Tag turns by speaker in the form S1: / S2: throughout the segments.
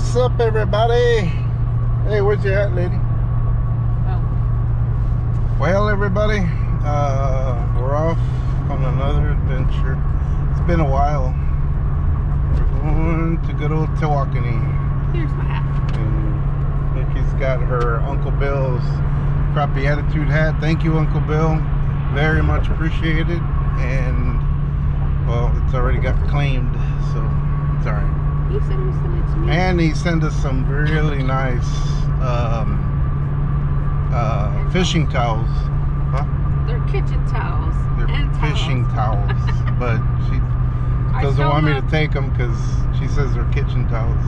S1: What's up, everybody? Hey, where's your hat, lady?
S2: Oh.
S1: Well, everybody, we're off on another adventure. It's been a while. We're going to good old Tawakoni.
S2: Here's my hat.
S1: And Nikki's got her Uncle Bill's Crappie Attitude hat. Thank you, Uncle Bill. Very much appreciated. And, well, it's already got claimed, so it's all right.
S2: You said he sent it to me.
S1: And he sent us some really nice fishing towels. Huh?
S2: They're kitchen towels.
S1: They're
S2: and
S1: fishing towels. But she doesn't want me to take them because she says they're kitchen towels.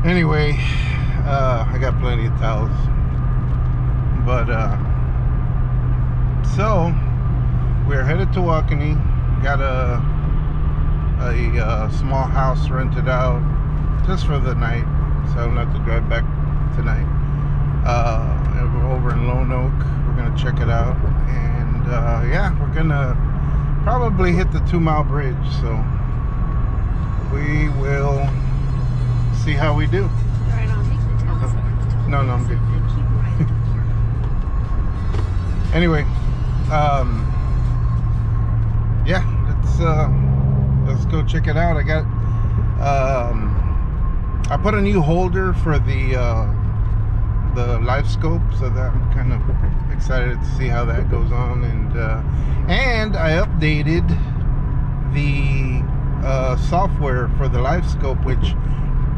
S1: Anyway, I got plenty of towels. But, so, we're headed to Tawakoni. Got a small house rented out just for the night, so I don't have to drive back tonight. And we're over in Lone Oak. We're gonna check it out, and yeah, we're gonna probably hit the 2-mile bridge, so we will see how we do. No, I'm good. Anyway, yeah, let's go check it out. I got I put a new holder for the live scope, so that I'm kind of excited to see how that goes on. And I updated the software for the live scope, which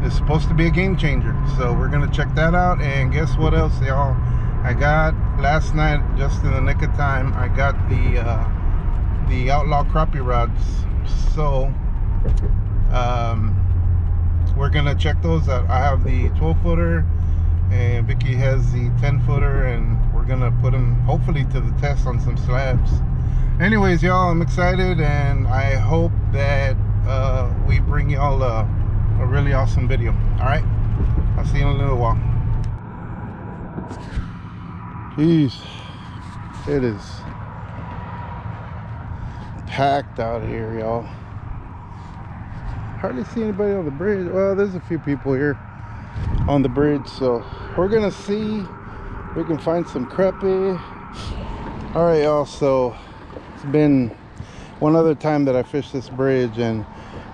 S1: is supposed to be a game changer, so we're gonna check that out. And guess what else, y'all? I got last night, just in the nick of time, I got the Outlaw Crappie rods. So we're gonna check those out. I have the 12-footer and Vicky has the 10-footer, and we're gonna put them hopefully to the test on some slabs. Anyways, y'all, I'm excited, and I hope that we bring y'all a really awesome video. All right, I'll see you in a little while. Jeez, it is packed out here, y'all. Hardly see anybody on the bridge. Well, there's a few people here on the bridge, so we're gonna see if we can find some crappie. All right, y'all, so it's been one other time that I fished this bridge, and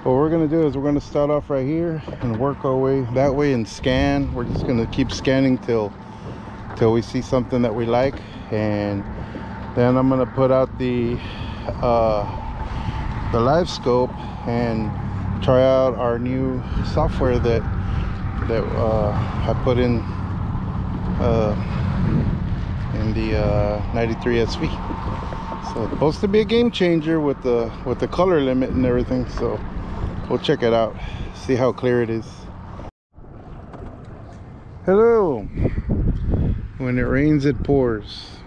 S1: what we're gonna do is we're gonna start off right here and work our way that way and scan. We're just gonna keep scanning till we see something that we like, and then I'm gonna put out the live scope and try out our new software that I put in the 93 SV. So it's supposed to be a game changer with the color limit and everything, so we'll check it out, see how clear it is. Hello. When it rains, it pours.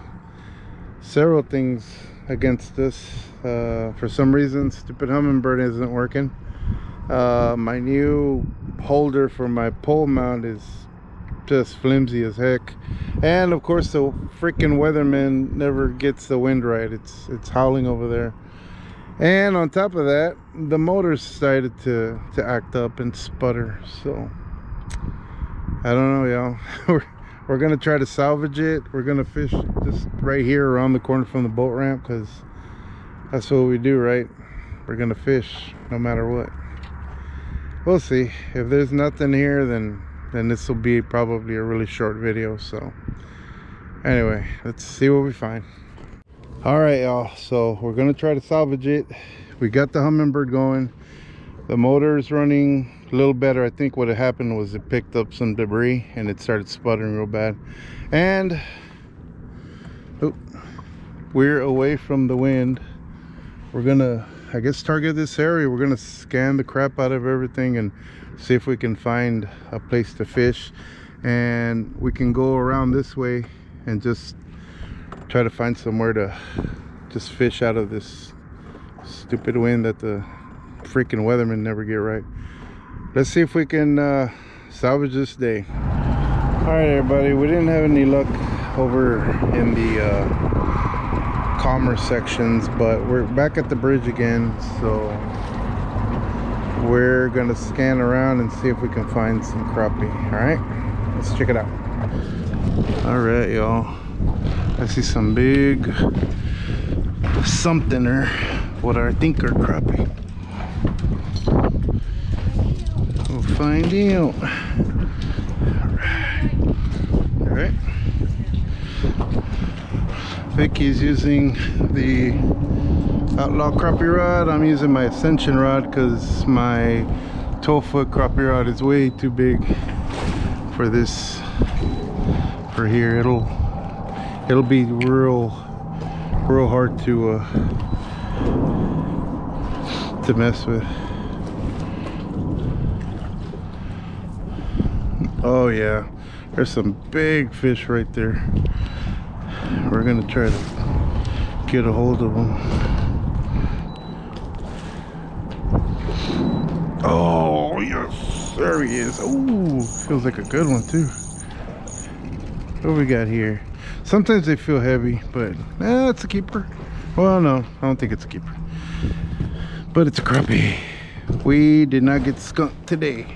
S1: Several things against us. For some reason, stupid hummingbird isn't working. My new holder for my pole mount is just flimsy as heck, and of course the freaking weatherman never gets the wind right. It's howling over there, and on top of that, the motor decided to act up and sputter. So I don't know, y'all. We're gonna try to salvage it. We're gonna fish just right here around the corner from the boat ramp, because that's what we do, right? We're gonna fish no matter what. We'll see. If there's nothing here, then this will be probably a really short video. So anyway, let's see what we find. All right, y'all, so we're gonna try to salvage it. We got the hummingbird going. The motor is running a little better. I think what had happened was it picked up some debris and it started sputtering real bad. And we're away from the wind. We're gonna, I guess, target this area. We're gonna scan the crap out of everything and see if we can find a place to fish, and we can go around this way and just try to find somewhere to just fish out of this stupid wind that the freaking weathermen never get right. Let's see if we can salvage this day. All right, everybody, we didn't have any luck over in the commerce sections, but we're back at the bridge again. So we're gonna scan around and see if we can find some crappie. All right, let's check it out. All right, y'all, I see some big something or what I think are crappie. We'll find out. All right. Vicky's using the Outlaw crappie rod. I'm using my Ascension rod because my 12-foot crappie rod is way too big for this. For here, it'll be real hard to mess with. Oh yeah, there's some big fish right there. We're gonna try to get a hold of them. Oh yes, there he is. Oh, feels like a good one too. What we got here? Sometimes they feel heavy, but it's a keeper. Well, no, I don't think it's a keeper, but it's a crappie. We did not get skunked today.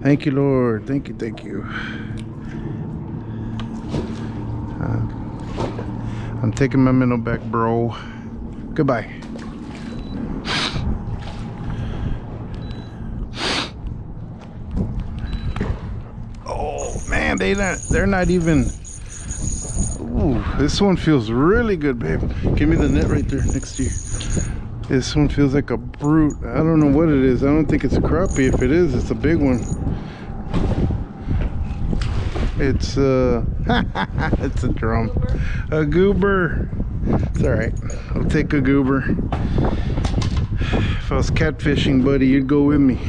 S1: Thank you, Lord. Thank you, thank you. I'm taking my minnow back, bro. Goodbye. Oh man, they're not even. Ooh, this one feels really good, babe. Give me the net right there next to you. This one feels like a brute. I don't know what it is. I don't think it's a crappie. If it is, it's a big one. It's it's a drum. A goober. It's alright. I'll take a goober. If I was catfishing, buddy, you'd go with me.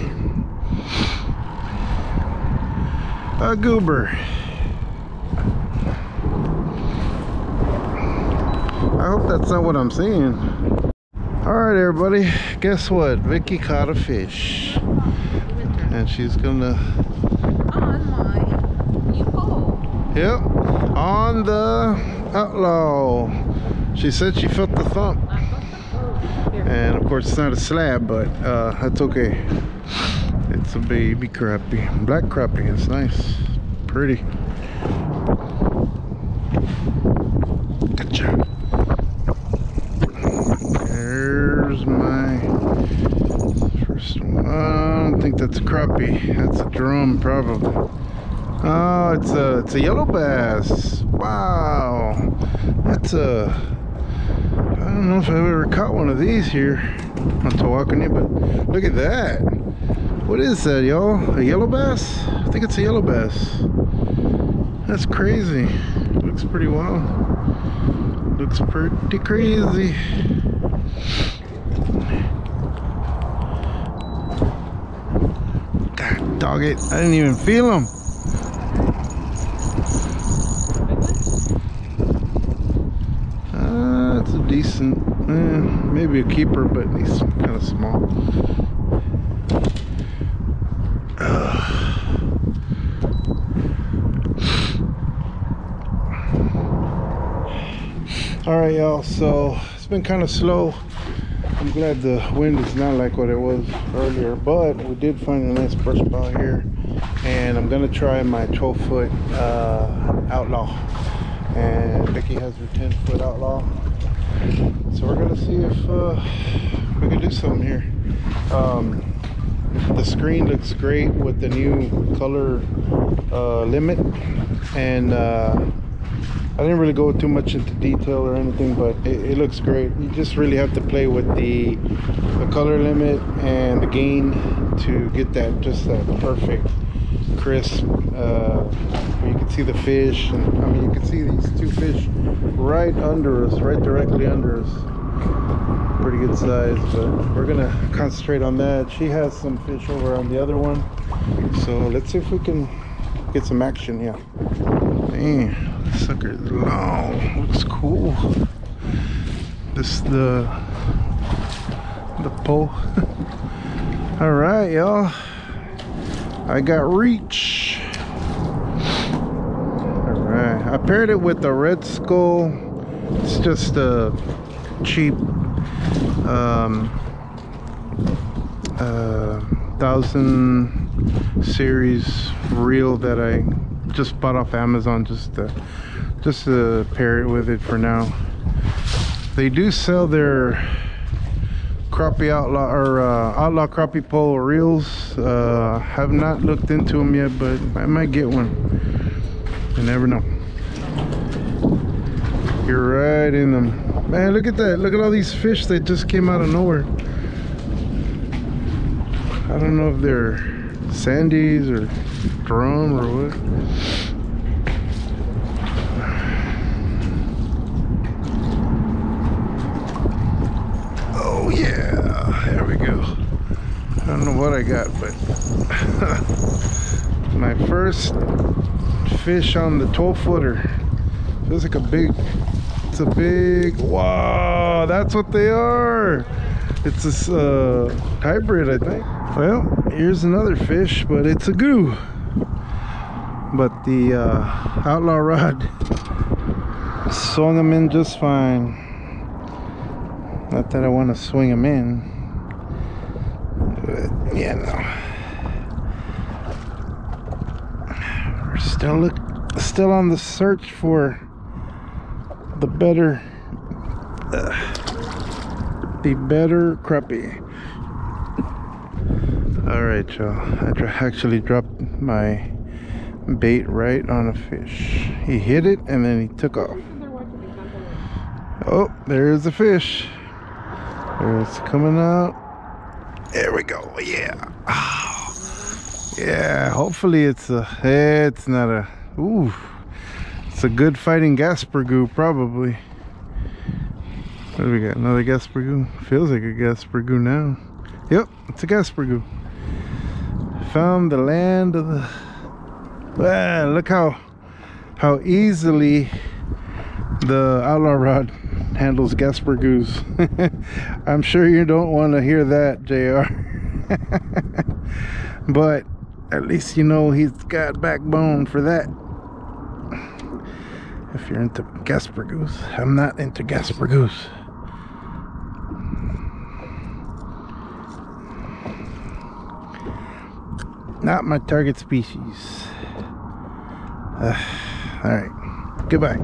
S1: A goober. I hope that's not what I'm seeing. Alright, everybody. Guess what? Vicky caught a fish. And she's gonna... Yep, on the Outlaw. She said she felt the thump. And of course it's not a slab, but that's okay. It's a baby crappie. Black crappie, it's nice. Pretty. Gotcha. There's my first one. I don't think that's a crappie. That's a drum, probably. Oh, it's a yellow bass. Wow, that's a... I don't know if I've ever caught one of these here on Tawakoni, but look at that. What is that, y'all? A yellow bass? I think it's a yellow bass. That's crazy. Looks pretty wild. Looks pretty crazy. God, dog it! I didn't even feel him. It's a decent, maybe a keeper, but he's kind of small. All right, y'all, so it's been kind of slow. I'm glad the wind is not like what it was earlier, but we did find a nice brush pile here, and I'm gonna try my 12-foot Outlaw, and Vicky has her 10-foot Outlaw. So we're gonna see if we can do something here. The screen looks great with the new color limit, and I didn't really go too much into detail or anything, but it looks great. You just really have to play with the color limit and the gain to get that perfect crisp. You can see the fish, and I mean you can see these two fish right under us, right directly under us. Pretty good size, but we're gonna concentrate on that. She has some fish over on the other one, so let's see if we can get some action here. Man, this sucker is long. Looks cool. This is the pole. All right, y'all. I got reach. All right. I paired it with the red skull. It's just a cheap 1000 series reel that I just bought off Amazon, just to pair it with it for now. They do sell their Crappie Outlaw or Outlaw Crappie pole reels. Have not looked into them yet, but I might get one. You never know. You're right in them. Man, look at that. Look at all these fish that just came out of nowhere. I don't know if they're sandies or drum or what. Oh yeah, there we go. I don't know what I got, but my first fish on the 12-footer. Feels like it's a big, wow, that's what they are. It's this hybrid, I think. Well, here's another fish, but it's a goo. But the Outlaw rod swung him in just fine. Not that I want to swing him in, but yeah, no. We're still on the search for the better crappie. All right, y'all. I actually dropped my bait right on a fish. He hit it and then he took off. Oh, there's the fish. It's coming out. There we go. Yeah. Oh. Yeah. Hopefully it's not a. Ooh. It's a good fighting Gaspergoo, probably. What do we got? Another Gaspergoo? Feels like a Gaspergoo now. Yep, it's a Gaspergoo. Found the land of the. Wow, look how easily the Outlaw rod handles Gaspergoos. I'm sure you don't want to hear that, JR. But at least you know he's got backbone for that. If you're into Gaspergoos. I'm not into Gaspergoos. Not my target species. Alright, goodbye.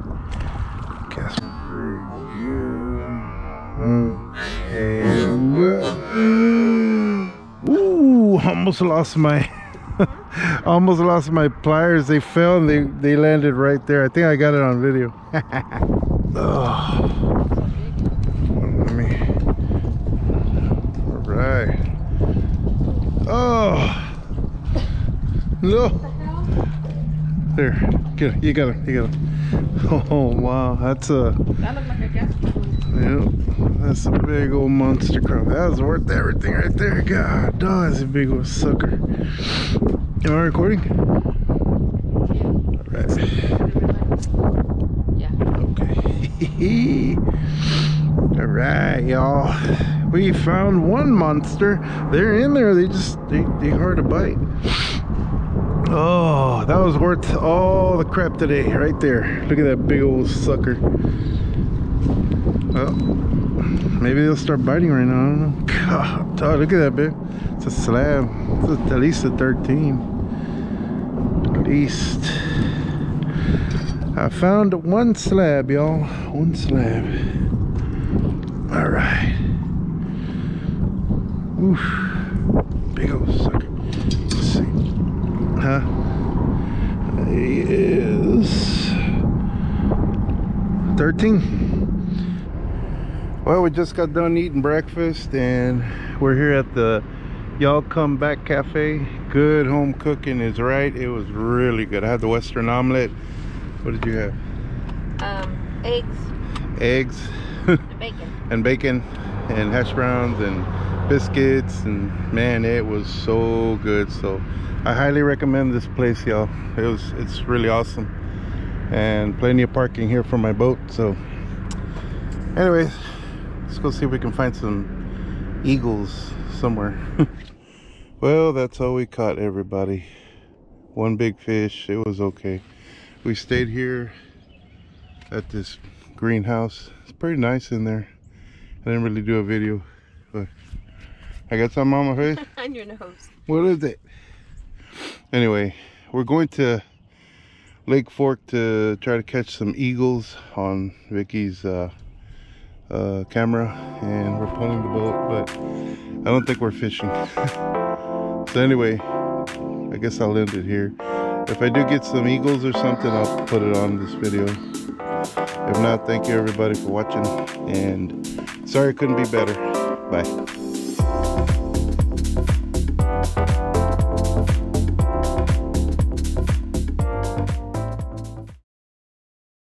S1: Ooh, almost lost my pliers. They fell and they landed right there. I think I got it on video. Oh. Let me. All right. Oh no! There, get it. You got it. Oh wow, that looked like a Gaspergoo. Yep, that's a big old monster crab. That was worth everything right there. God, oh, that's a big old sucker. Am I recording? All right. Yeah. Okay. All right, y'all. We found one monster. They're in there. They hard to bite. Oh, that was worth all the crap today, right there. Look at that big old sucker. Well, maybe they'll start biting right now. I don't know. God, oh, look at that big. It's a slab. It's at least a 13. At least. I found one slab, y'all. One slab. All right. Oof. Big old sucker. Let's see. Huh? He is 13. Well, we just got done eating breakfast and we're here at the Y'all Come Back Cafe. Good home cooking is right. It was really good. I had the Western omelet. What did you have? Eggs
S2: And bacon.
S1: and bacon and hash browns and biscuits, and man, it was so good. So I highly recommend this place, y'all. It's really awesome, and plenty of parking here for my boat. So anyways, let's go see if we can find some eagles somewhere. Well, that's all we caught, everybody. One big fish. It was okay. We stayed here at this greenhouse. It's pretty nice in there. I didn't really do a video, but I got some on my face?
S2: On your nose.
S1: What is it? Anyway, we're going to Lake Fork to try to catch some eagles on Vicky's camera, and we're pulling the boat, but I don't think we're fishing. So anyway, I guess I'll end it here. If I do get some eagles or something, I'll put it on this video. If not, thank you everybody for watching, and sorry it couldn't be better. Bye.